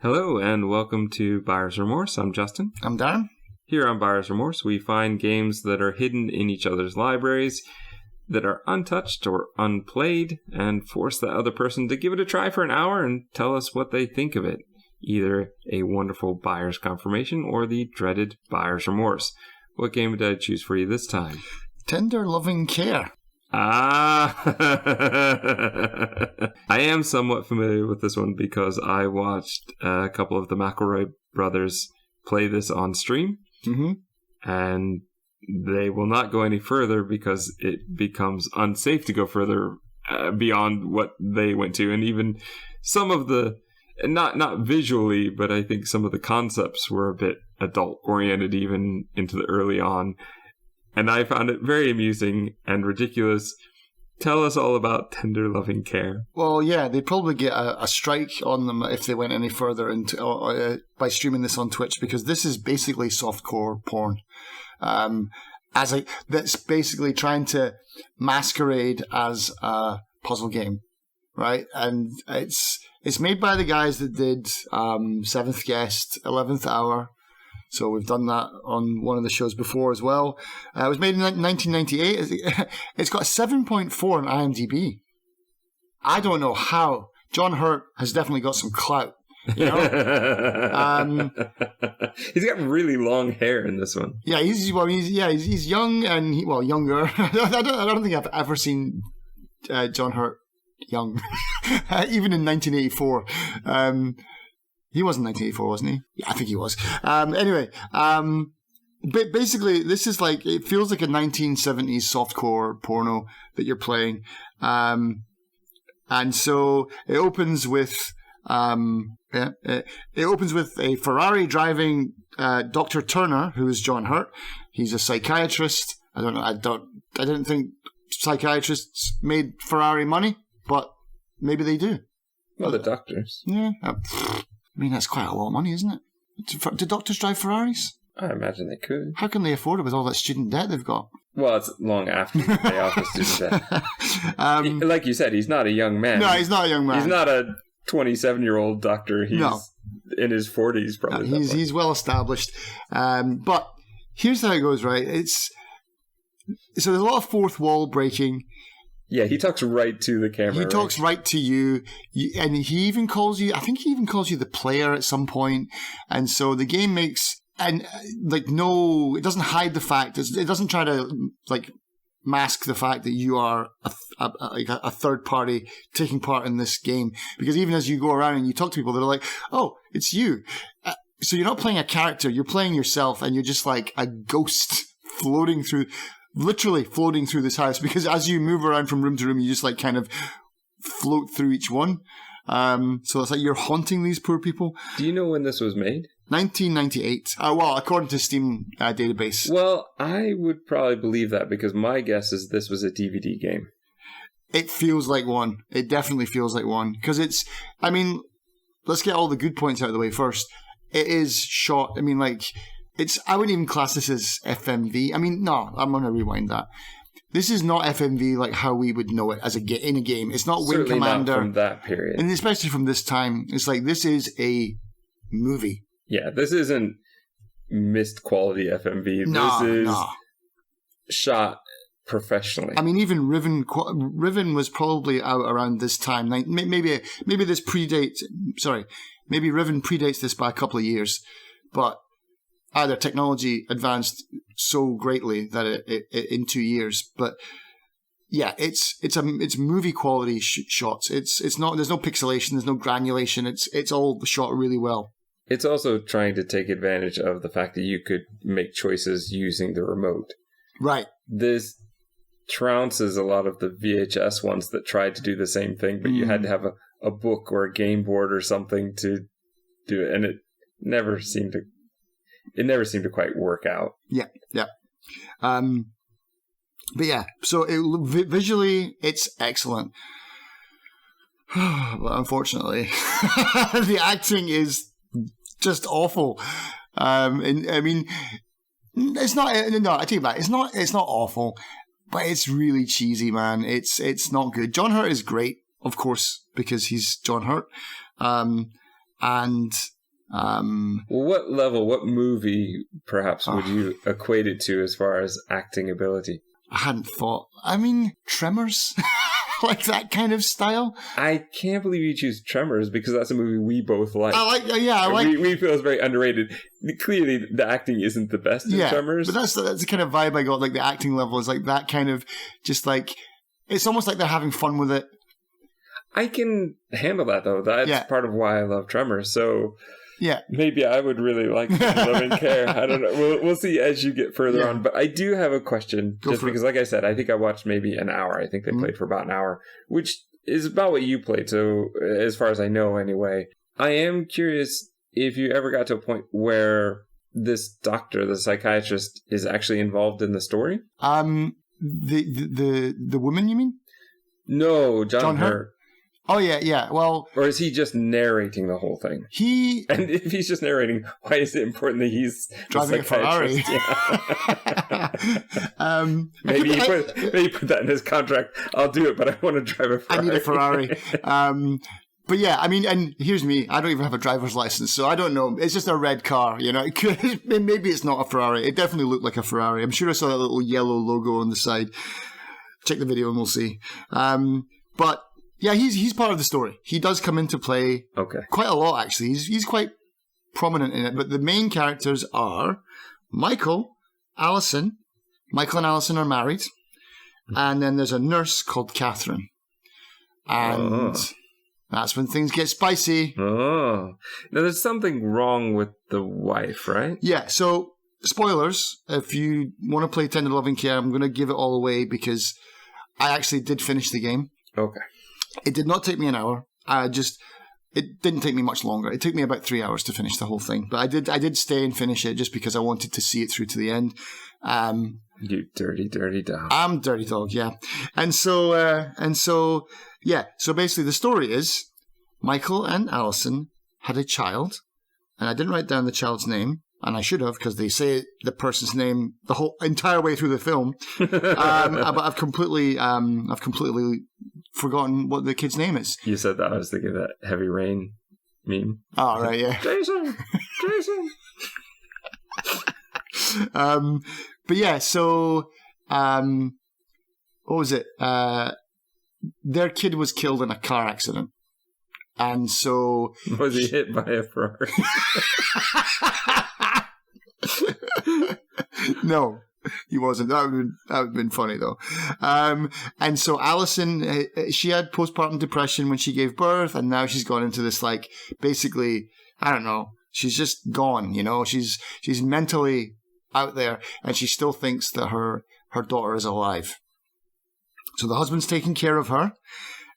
Hello and welcome to Buyer's Remorse. I'm Justin. I'm Darren. Here on Buyer's Remorse, we find games that are hidden in each other's libraries, that are untouched or unplayed, and force the other person to give it a try for an hour and tell us what they think of it. Either a wonderful buyer's confirmation or the dreaded buyer's remorse. What game did I choose for you this time? Tender Loving Care. I am somewhat familiar with this one because I watched a couple of the McElroy brothers play this on stream, and they will not go any further because it becomes unsafe to go further beyond what they went to, and even some of the not visually, but I think some of the concepts were a bit adult oriented even into the early on. And I found it very amusing and ridiculous. Tell us all about Tender Loving Care. Well, yeah, they'd probably get a strike on them if they went any further into by streaming this on Twitch, because this is basically softcore porn. That's basically trying to masquerade as a puzzle game, right? And it's made by the guys that did Seventh Guest, 11th Hour. So we've done that on one of the shows before as well. It was made in 1998. It's got a 7.4 on IMDb. I don't know how. John Hurt has definitely got some clout. You know? He's got really long hair in this one. Yeah, he's young and younger. I don't think I've ever seen John Hurt young, even in 1984. He was in 1984, wasn't he? Yeah, I think he was. Anyway, but basically, this is like, it feels like a 1970s softcore porno that you're playing. And so it opens with, it opens with a Ferrari driving Dr. Turner, who is John Hurt. He's a psychiatrist. I didn't think psychiatrists made Ferrari money, but maybe they do. Well, the doctors. Yeah. I mean, that's quite a lot of money, isn't it? Do doctors drive Ferraris? I imagine they could. How can they afford it with all that student debt they've got? Well, it's long after they pay off the student debt. Like you said, he's not a young man. No, he's not a young man. He's not a 27-year-old doctor. He's in his 40s, probably. He's well established. But here's how it goes, right? So there's a lot of fourth wall breaking. Yeah, he talks right to the camera. He talks right to you, and he even calls you, I think he even calls you the player at some point. And so the game makes, it doesn't hide the fact, it doesn't try to, mask the fact that you are a third party taking part in this game. Because even as you go around and you talk to people, they're like, oh, it's you. So you're not playing a character, you're playing yourself, and you're just like a ghost literally floating through this house, because as you move around from room to room, you just kind of float through each one. So it's like you're haunting these poor people. Do you know when this was made? 1998. Well, according to Steam database. Well, I would probably believe that, because my guess is this was a DVD game. It feels like one. It definitely feels like one. Because let's get all the good points out of the way first. It is shot, I wouldn't even class this as FMV. No, I'm going to rewind that. This is not FMV like how we would know it in a game. It's not Wing Commander. Not from that period. And especially from this time. It's like, this is a movie. Yeah, this isn't missed quality FMV. This is shot professionally. Even Riven was probably out around this time. Maybe this predates, maybe Riven predates this by a couple of years. But either technology advanced so greatly that it in 2 years, but yeah, it's movie quality shots. It's not. There's no pixelation. There's no granulation. It's all shot really well. It's also trying to take advantage of the fact that you could make choices using the remote. Right. This trounces a lot of the VHS ones that tried to do the same thing, but you had to have a book or a game board or something to do it, and it never seemed to quite work out. Yeah. But yeah, so visually, it's excellent. But unfortunately, the acting is just awful. It's not. No, I take it back. It's not awful, but it's really cheesy, man. It's not good. John Hurt is great, of course, because he's John Hurt. And what movie perhaps would you equate it to as far as acting ability? I hadn't thought. I mean, Tremors, like that kind of style. I can't believe you choose Tremors because that's a movie we both like. I like. We feel it's very underrated. Clearly, the acting isn't the best in Tremors. But that's the kind of vibe I got. Like the acting level is like that kind of just like it's almost like they're having fun with it. I can handle that though. That's part of why I love Tremors. So. Yeah, maybe I would really like Loving Care. I don't know. We'll see as you get further on. But I do have a question, because, like I said, I think I watched maybe an hour. I think they played for about an hour, which is about what you played. So, as far as I know, anyway, I am curious if you ever got to a point where this doctor, the psychiatrist, is actually involved in the story. The woman, you mean? No, John Hurt. Oh, yeah. Well... Or is he just narrating the whole thing? And if he's just narrating, why is it important that he's driving a Ferrari? Yeah. Maybe he put that in his contract. I'll do it, but I want to drive a Ferrari. I need a Ferrari. But yeah, I mean, and here's me. I don't even have a driver's license, so I don't know. It's just a red car, you know. Maybe it's not a Ferrari. It definitely looked like a Ferrari. I'm sure I saw that little yellow logo on the side. Check the video and we'll see. But... yeah, he's part of the story. He does come into play quite a lot, actually. He's quite prominent in it. But the main characters are Michael, Alison. Michael and Alison are married. And then there's a nurse called Catherine. And that's when things get spicy. Oh. Now, there's something wrong with the wife, right? Yeah, so spoilers. If you want to play Tender Loving Care, I'm going to give it all away because I actually did finish the game. Okay. It did not take me an hour. It didn't take me much longer. It took me about 3 hours to finish the whole thing. But I did stay and finish it just because I wanted to see it through to the end. You dirty, dirty dog. I'm dirty dog, yeah. And so basically the story is Michael and Alison had a child, and I didn't write down the child's name, and I should have because they say the person's name the whole entire way through the film. But I've completely forgotten what the kid's name is. You said that. I was thinking of that Heavy Rain meme. Oh, right, yeah. Jason. But yeah, so what was it? Their kid was killed in a car accident, and so was he hit by a Ferrari? No, he wasn't. That would have been funny though. And so Alison, she had postpartum depression when she gave birth, and now she's gone into this like basically, I don't know. She's just gone. You know, she's mentally out there, and she still thinks that her daughter is alive. So the husband's taking care of her,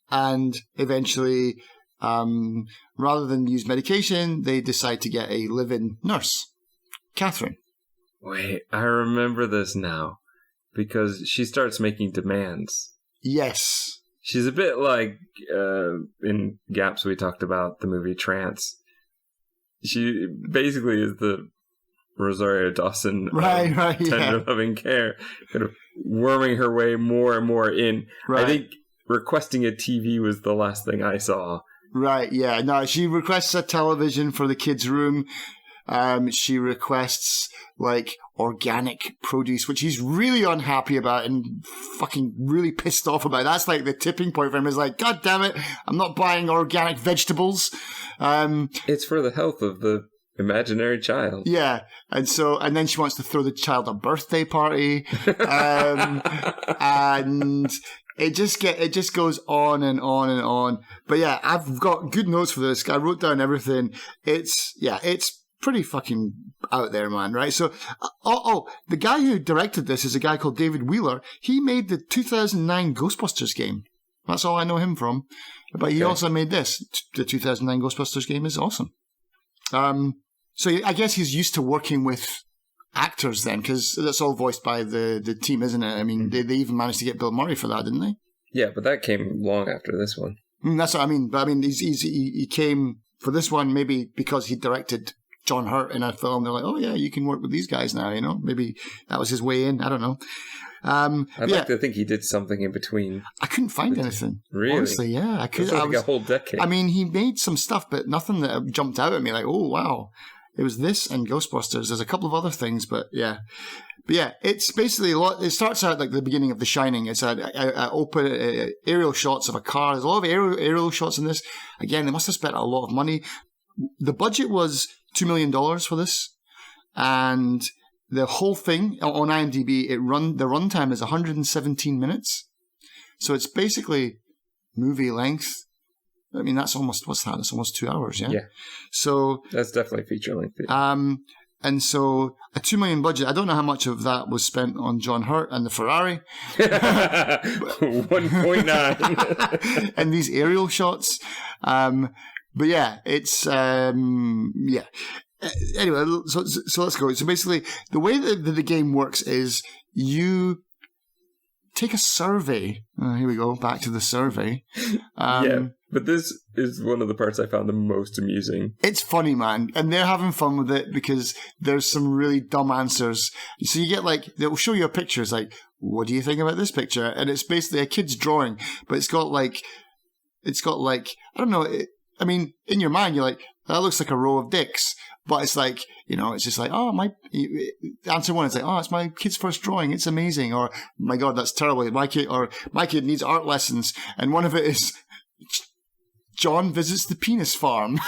and eventually, rather than use medication, they decide to get a live-in nurse, Catherine. Wait, I remember this now, because she starts making demands. Yes. She's a bit like, in Gaps we talked about the movie Trance. She basically is the Rosario Dawson right, Tender Loving Care, kind of worming her way more and more in. Right. I think requesting a TV was the last thing I saw. Right, yeah. No, she requests a television for the kids' room. She requests like organic produce, which he's really unhappy about and fucking really pissed off about. That's like the tipping point for him. Is like, God damn it, I'm not buying organic vegetables. It's for the health of the imaginary child. Yeah, and then she wants to throw the child a birthday party, and it just goes on and on and on. But yeah, I've got good notes for this. I wrote down everything. It's pretty fucking out there, man, right? So, the guy who directed this is a guy called David Wheeler. He made the 2009 Ghostbusters game. That's all I know him from. But he also made this. The 2009 Ghostbusters game is awesome. So I guess he's used to working with actors then, because that's all voiced by the team, isn't it? I mean, they even managed to get Bill Murray for that, didn't they? Yeah, but that came long after this one. That's what I mean. But I mean, he came for this one maybe because he directed John Hurt in a film. They're like, oh yeah, you can work with these guys now, you know? Maybe that was his way in. I don't know. I'd like to think he did something in between. I couldn't find anything. Really? Honestly, yeah. It was a whole decade. I mean, he made some stuff, but nothing that jumped out at me like, oh, wow. It was this and Ghostbusters. There's a couple of other things, but yeah. But yeah, it's basically a lot. It starts out like the beginning of The Shining. It's open aerial shots of a car. There's a lot of aerial shots in this. Again, they must have spent a lot of money. The budget was $2 million for this. And the whole thing on IMDb, the runtime is 117 minutes. So it's basically movie length. I mean, that's almost, what's that? It's almost 2 hours, yeah? Yeah. So that's definitely feature length. And so a $2 million budget, I don't know how much of that was spent on John Hurt and the Ferrari. 1.9. And these aerial shots. But yeah, it's, yeah. Anyway, so let's go. So basically, the way that the game works is you take a survey. Here we go, back to the survey. Yeah, but this is one of the parts I found the most amusing. It's funny, man, and they're having fun with it because there's some really dumb answers. So you get they'll show you a picture. It's like, what do you think about this picture? And it's basically a kid's drawing, but it's got I don't know. I mean, in your mind, you're like, that looks like a row of dicks. But it's like, it's just like, answer one is like, it's my kid's first drawing. It's amazing. Or, my God, that's terrible. My kid needs art lessons. And one of it is, John visits the penis farm.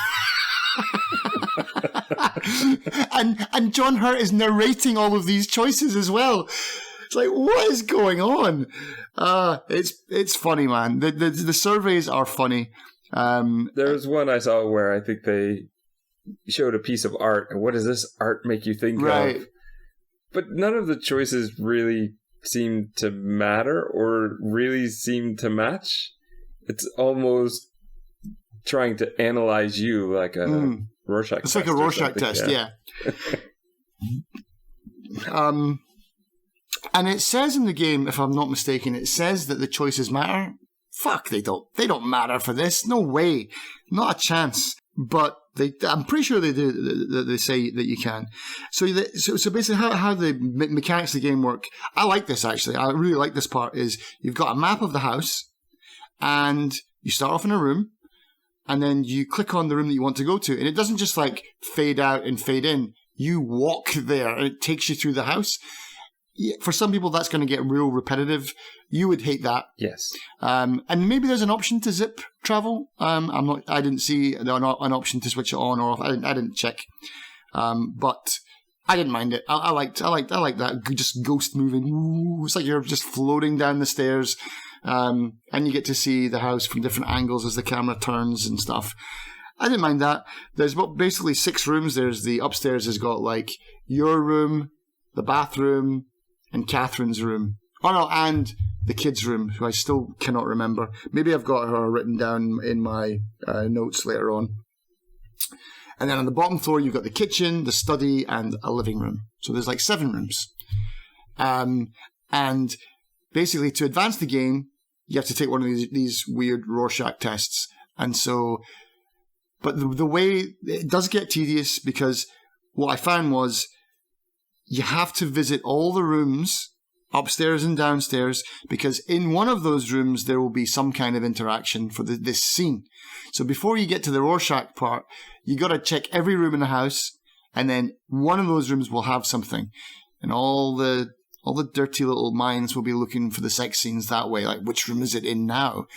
and John Hurt is narrating all of these choices as well. It's like, what is going on? It's funny, man. The surveys are funny. There's one I saw where I think they showed a piece of art, and what does this art make you think of? But none of the choices really seem to matter or really seem to match. It's almost trying to analyze you like a Rorschach test. It's like a Rorschach test, yeah. And it says in the game, if I'm not mistaken, it says that the choices matter. Fuck, they don't. They don't matter for this. No way. Not a chance. But I'm pretty sure they do. They say that you can. So basically, how the mechanics of the game work. I like this actually. I really like this part. Is you've got a map of the house, and you start off in a room, and then you click on the room that you want to go to, and it doesn't just fade out and fade in. You walk there, and it takes you through the house. For some people, that's going to get real repetitive. You would hate that. Yes. And maybe there's an option to zip travel. I didn't see an option to switch it on or off. I didn't check. But I didn't mind it. I liked that just ghost moving. Ooh, it's like you're just floating down the stairs. And you get to see the house from different angles as the camera turns and stuff. I didn't mind that. There's basically 6 rooms. There's the upstairs has got your room, the bathroom, and Catherine's room. Oh no, and the kids' room, who I still cannot remember. Maybe I've got her written down in my notes later on. And then on the bottom floor, you've got the kitchen, the study, and a living room. So there's 7 rooms. And basically, to advance the game, you have to take one of these weird Rorschach tests. And so, but the way it does get tedious, because what I found was, you have to visit all the rooms, upstairs and downstairs, because in one of those rooms, there will be some kind of interaction for this scene. So before you get to the Rorschach part, you got to check every room in the house, and then one of those rooms will have something. And all the dirty little minds will be looking for the sex scenes that way, which room is it in now?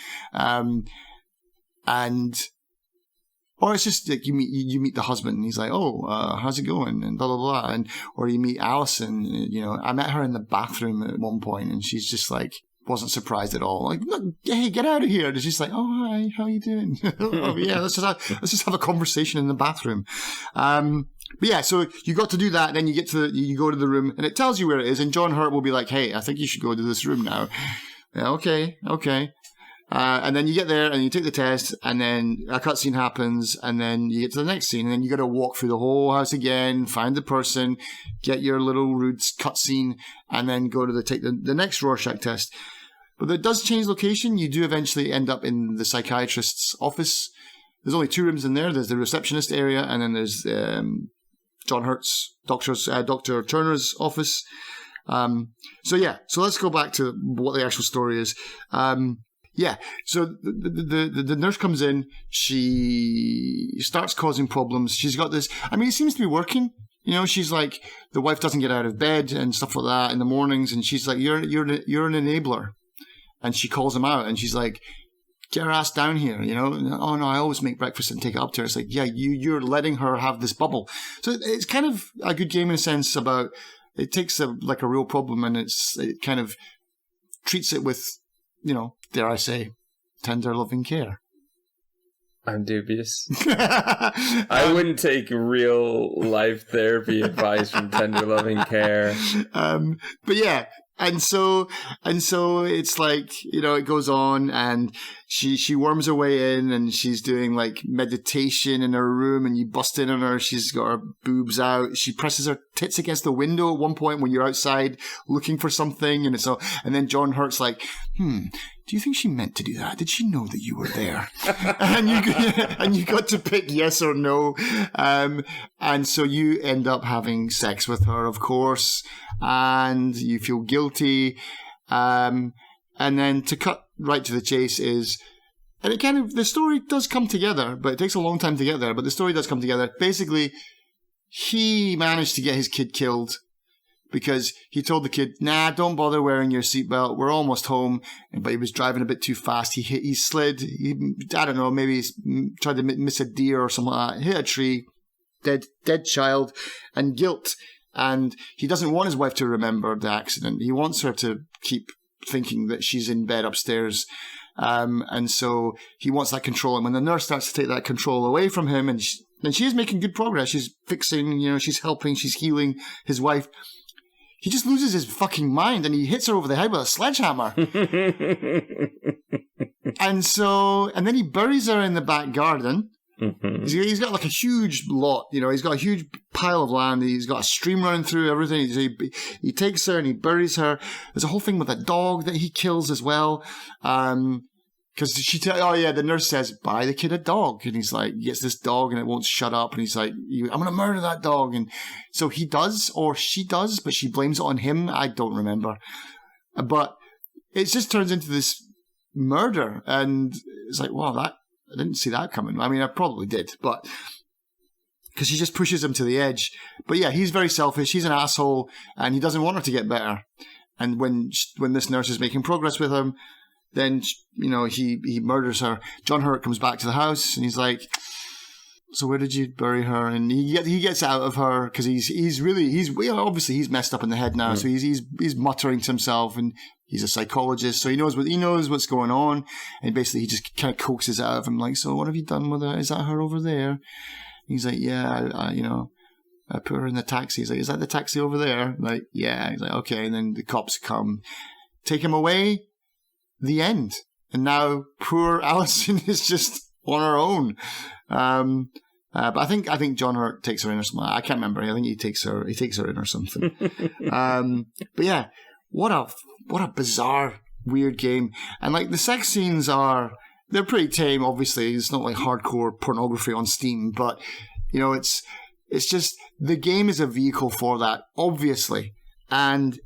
Or it's just you meet the husband, and he's like, how's it going? And blah, blah, blah. Or you meet Alison, I met her in the bathroom at one point, and she's just wasn't surprised at all. Hey, get out of here. And she's like, oh, hi, how are you doing? Oh, yeah, let's just have a conversation in the bathroom. But yeah, so you got to do that, and then you go to the room, and it tells you where it is, and John Hurt will be like, hey, I think you should go to this room now. Yeah, okay. And then you get there and you take the test, and then a cutscene happens, and then you get to the next scene, and then you got to walk through the whole house again, find the person, get your little rude cutscene, and then go to take the next Rorschach test. But it does change location. You do eventually end up in the psychiatrist's office. There's only 2 rooms in there. There's the receptionist area, and then there's John Hurt's Dr. Turner's office. So let's go back to what the actual story is. So the nurse comes in, she starts causing problems. She's got this, it seems to be working. She's like, the wife doesn't get out of bed and stuff like that in the mornings, and she's like, you're an enabler. And she calls him out, and she's like, get her ass down here, Oh no, I always make breakfast and take it up to her. It's like, yeah, you're letting her have this bubble. So it's kind of a good game in a sense about, it takes a real problem and it kind of treats it with, dare I say, tender loving care. I'm dubious. I wouldn't take real life therapy advice from tender loving care. But yeah. And so it's like, it goes on, and she worms her way in, and she's doing like meditation in her room, and you bust in on her. She's got her boobs out. She presses her tits against the window at one point when you're outside looking for something. And then John Hurt's like, do you think she meant to do that? Did she know that you were there? and you got to pick yes or no. And so you end up having sex with her, of course, and you feel guilty. And then to cut right to the chase is, and it kind of, the story does come together, but it takes a long time to get there, but the story does come together. Basically, he managed to get his kid killed because he told the kid, nah, don't bother wearing your seatbelt. We're almost home. But he was driving a bit too fast. He slid. I don't know, maybe he tried to miss a deer or something like that. Hit a tree. Dead child. And guilt. And he doesn't want his wife to remember the accident. He wants her to keep thinking that she's in bed upstairs. And so he wants that control. And when the nurse starts to take that control away from him, and she is making good progress. She's fixing, she's helping, she's healing his wife. He just loses his fucking mind, and he hits her over the head with a sledgehammer. and then he buries her in the back garden. Mm-hmm. He's got like a huge lot, he's got a huge pile of land. He's got a stream running through everything. He takes her and he buries her. There's a whole thing with a dog that he kills as well. Because the nurse says, buy the kid a dog. And he's like, gets this dog and it won't shut up. And he's like, I'm going to murder that dog. And so he does, or she does, but she blames it on him. I don't remember. But it just turns into this murder. And it's like, wow, I didn't see that coming. I probably did, but because she just pushes him to the edge. But yeah, he's very selfish. He's an asshole and he doesn't want her to get better. And when this nurse is making progress with him, then, he murders her. John Hurt comes back to the house and he's like, so where did you bury her? And he gets out of her because he's obviously he's messed up in the head now. Mm. So he's muttering to himself, and he's a psychologist. So he knows what's going on. And basically he just kind of coaxes it out of him, like, so what have you done with her? Is that her over there? And he's like, yeah, I put her in the taxi. He's like, is that the taxi over there? Like, yeah. He's like, okay. And then the cops come, take him away. The end. And now poor Alison is just on her own. But I think John Hurt takes her in or something. I can't remember. I think he takes her in or something. But yeah, what a bizarre, weird game. And like the sex scenes they're pretty tame, obviously. It's not like hardcore pornography on Steam, but it's just, the game is a vehicle for that, obviously. And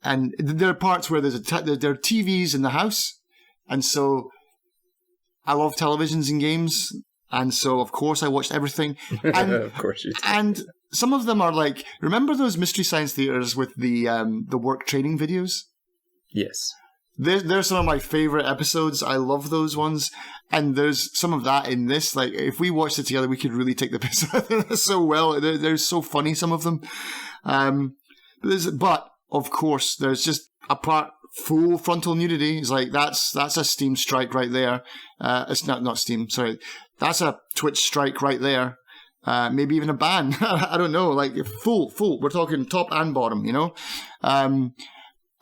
and there are parts where there are TVs in the house, and so I love televisions and games, and so of course I watched everything. And, of course you did. And some of them are like, remember those Mystery Science Theaters with the work training videos? Yes. They're some of my favorite episodes. I love those ones, and there's some of that in this. Like, if we watched it together, we could really take the piss out of it so well. They're so funny, some of them. But of course, there's just a part, full frontal nudity. It's like, that's a Steam strike right there. It's not Steam, sorry. That's a Twitch strike right there. Maybe even a ban. I don't know. Like, full. We're talking top and bottom,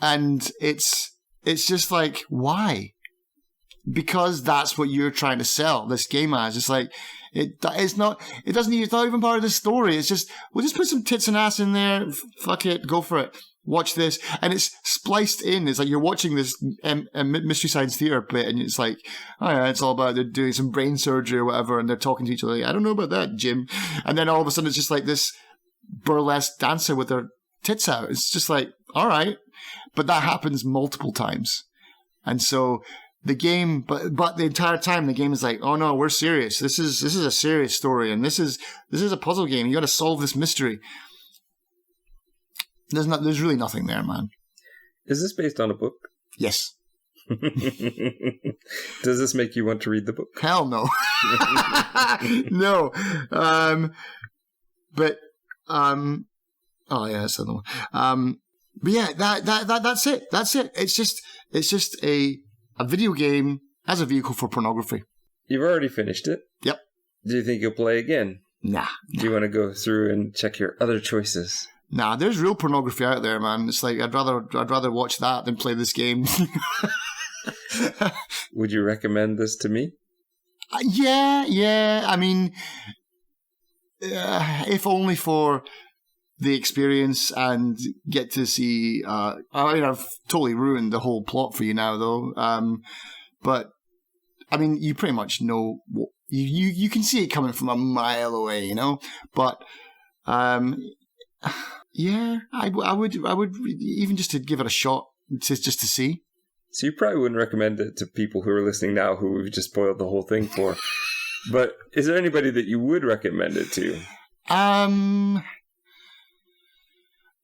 and it's just like, why? Because that's what you're trying to sell this game as. It's like, it's not even part of the story. It's just, we'll just put some tits and ass in there. Fuck it, go for it. Watch this. And it's spliced in. It's like you're watching this Mystery Science Theater bit, and it's like, oh yeah, it's all about they're doing some brain surgery or whatever, and they're talking to each other. Like, I don't know about that, Jim. And then all of a sudden it's just like this burlesque dancer with her tits out. It's just like, all right. But that happens multiple times. And so the game, but the entire time the game is like, oh no, we're serious. This is a serious story, and this is a puzzle game. You got to solve this mystery. There's really nothing there, man. Is this based on a book? Yes. Does this make you want to read the book? Hell no. No. Oh yeah, that's another one. But yeah, that's it. That's it. It's just a video game as a vehicle for pornography. You've already finished it. Yep. Do you think you'll play again? Nah. Do you want to go through and check your other choices? Nah, there's real pornography out there, man. It's like I'd rather watch that than play this game. Would you recommend this to me? Yeah. I mean, if only for the experience and get to see. I mean, I've totally ruined the whole plot for you now, though. But I mean, you pretty much know. You can see it coming from a mile away, you know. But yeah, I would even just to give it a shot, just to see. So you probably wouldn't recommend it to people who are listening now who we've just spoiled the whole thing for. But is there anybody that you would recommend it to?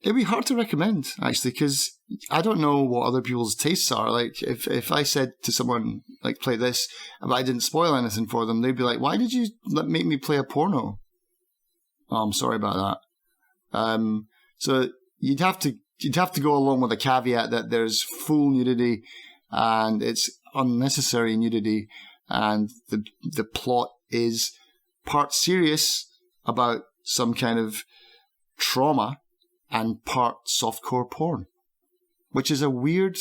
It'd be hard to recommend, actually, because I don't know what other people's tastes are. Like, if I said to someone, like, play this, but I didn't spoil anything for them, they'd be like, why did you make me play a porno? Oh, I'm sorry about that. So you'd have to go along with a caveat that there's full nudity and it's unnecessary nudity, and the plot is part serious about some kind of trauma and part softcore porn, which is a weird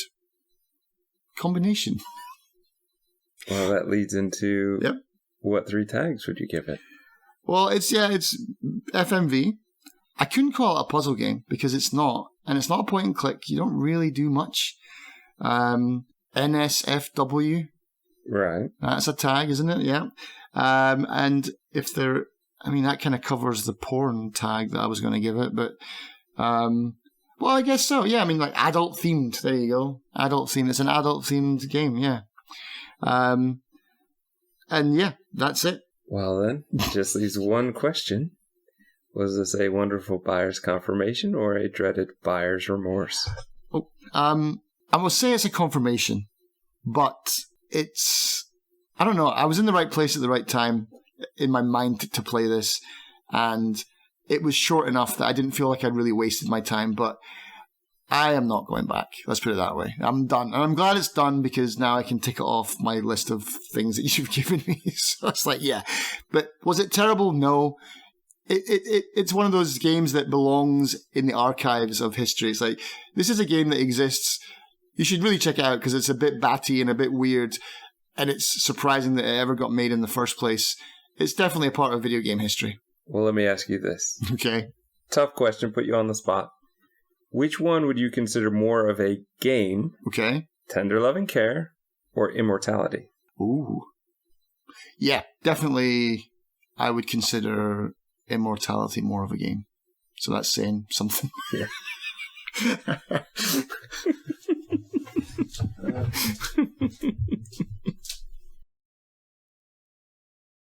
combination. Well, that leads into what 3 tags would you give it? Well, it's FMV. I couldn't call it a puzzle game because it's not, and it's not a point and click. You don't really do much. NSFW. Right. That's a tag, isn't it? Yeah. And if there, I mean, that kind of covers the porn tag that I was going to give it, but, well, I guess so. Yeah. I mean, like adult themed. There you go. Adult themed. It's an adult themed game. Yeah. And yeah, that's it. Well, then, just leaves one question. Was this a wonderful buyer's confirmation or a dreaded buyer's remorse? Oh, I will say it's a confirmation, but it's, I don't know. I was in the right place at the right time in my mind to play this, and it was short enough that I didn't feel like I'd really wasted my time, but I am not going back. Let's put it that way. I'm done. And I'm glad it's done because now I can tick it off my list of things that you've given me. So it's like, yeah. But was it terrible? No. It's one of those games that belongs in the archives of history. It's like, this is a game that exists. You should really check it out because it's a bit batty and a bit weird. And it's surprising that it ever got made in the first place. It's definitely a part of video game history. Well, let me ask you this. Okay. Tough question, put you on the spot. Which one would you consider more of a game? Okay. Tender loving care or immortality? Ooh. Yeah, definitely I would consider immortality more of a game. So that's saying something. Yeah.